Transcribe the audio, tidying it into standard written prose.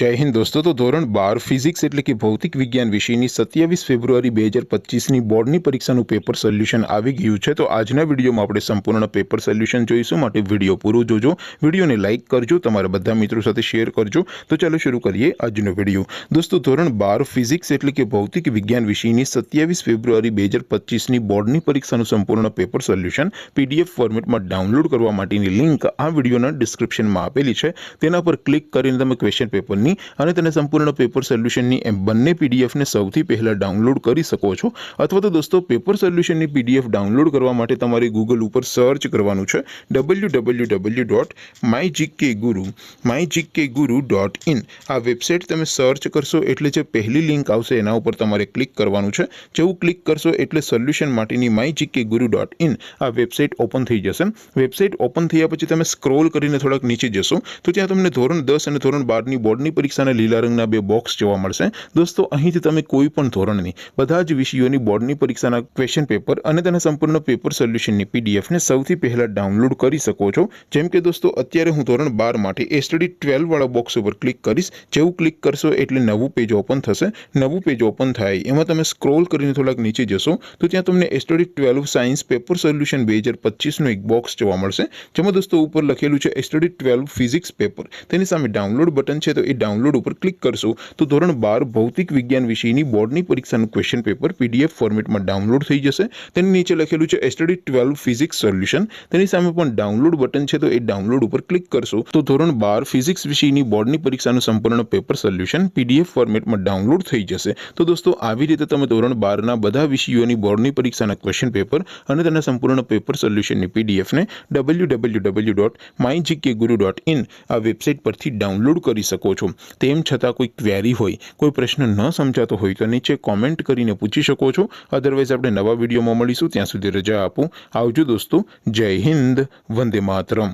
जय हिंद दोस्तों। तो धोरण 12 फिजिक्स एटले कि भौतिक विज्ञान विषयनी 27 फेब्रुआरी 2025 बोर्डनी परीक्षाનું पेपर सोल्यूशन આવી ગયું છે। તો આજના વિડીયોમાં આપણે સંપૂર્ણ પેપર સોલ્યુશન જોઈશું, માટે વિડીયો પૂરો જોજો, વિડીયોને લાઇક કરજો, તમારા બધા મિત્રો સાથે શેર કરજો। તો ચાલો શરૂ કરીએ આજનો વિડીયો। દોસ્તો ધોરણ 12 ફિઝિક્સ એટલે કે ભૌતિક વિજ્ઞાન વિષયની 27 ફેબ્રુઆરી 2025 બોર્ડની પરીક્ષાનું સંપૂર્ણ પેપર સોલ્યુશન પીડીએફ ફોર્મેટમાં ડાઉનલોડ કરવા માટેની લિંક આ વિડીયોના ડિસ્ક્રિપ્શનમાં આપેલી છે। તેના પર ક્લિક કરીને તમે ક્વેશ્ચન પેપરની અને તેને સંપૂર્ણ પેપર સોલ્યુશનની એમ બંને પીડીએફને સૌથી પહેલા ડાઉનલોડ કરી શકો છો। અથવા તો દોસ્તો પેપર સોલ્યુશનની પીડીએફ ડાઉનલોડ કરવા માટે તમારે ગૂગલ ઉપર સર્ચ કરવાનું છે www.mygkguru.in। આ વેબસાઇટ તમે સર્ચ કરશો એટલે જે પહેલી લિંક આવશે એના ઉપર તમારે ક્લિક કરવાનું છે। જેવું ક્લિક કરશો એટલે સોલ્યુશન માટેની mygkguru.in આ વેબસાઇટ ઓપન થઈ જશે। વેબસાઇટ ઓપન થયા પછી તમે સ્ક્રોલ કરીને થોડાક નીચે જશો તો ત્યાં તમને ધોરણ 10 અને ધોરણ 12 બોર્ડની પરીક્ષાના લીલા રંગના બે બોક્સ જોવા મળશે। દોસ્તો અહીંથી તમે કોઈ પણ ધોરણની બધા જ વિષયોની બોર્ડની પરીક્ષાના ક્વેશ્ચન પેપર અને તેના સંપૂર્ણ પેપર સોલ્યુશનની પીડીએફને સૌથી પહેલા ડાઉનલોડ કરી શકો છો। જેમ કે દોસ્તો અત્યારે હું ધોરણ 12 માટે સ્ટડી 12 વાળા બોક્સ ઉપર ક્લિક કરીશ। જેવું ક્લિક કરશો એટલે નવું પેજ ઓપન થશે। નવું પેજ ઓપન થાય એમાં તમે સ્ક્રોલ કરીને થોડાક નીચે જશો તો ત્યાં તમને સ્ટડી 12 સાયન્સ પેપર સોલ્યુશન 2025 નો એક બોક્સ જોવા મળશે, જેમાં દોસ્તો ઉપર લખેલું છે સ્ટડી 12 ફિઝિક્સ પેપર। તેની સામે ડાઉનલોડ બટન છે, તો એ ડાઉનલોડ ઉપર ક્લિક કરશો તો ધોરણ 12 ભૌતિક વિજ્ઞાન વિષયની બોર્ડની પરીક્ષાનું ક્વેશ્ચન પેપર પીડીએફ ફોર્મેટમાં ડાઉનલોડ થઈ જશે। તેની નીચે લખેલું છે સ્ટડી 12 ફિઝિક્સ સોલ્યુશન, તેની સામે પણ ડાઉનલોડ બટન છે, તો એ ડાઉનલોડ ઉપર ક્લિક કરશો તો ધોરણ 12 ફિઝિક્સ વિષયની બોર્ડની પરીક્ષાનું સંપૂર્ણ પેપર સોલ્યુશન પીડીએફ ફોર્મેટમાં ડાઉનલોડ થઈ જશે। તો દોસ્તો આવી રીતે તમે ધોરણ 12ના બધા વિષયોની બોર્ડની પરીક્ષાના ક્વેશ્ચન પેપર અને તેના સંપૂર્ણ પેપર સોલ્યુશનની પીડીએફને www.mygkguru.in આ વેબસાઇટ પરથી ડાઉનલોડ કરી શકો છો। તેમ છતાં કોઈ ક્વેરી હોય, કોઈ પ્રશ્ન ન સમજાતો હોય તો નીચે કોમેન્ટ કરીને પૂછી શકો છો। અધરવાઇઝ આપણે નવા વિડીયોમાં મળીશું, ત્યાં સુધી રજા આપો। આવજો દોસ્તો, જય હિન્દ, વંદે માતરમ।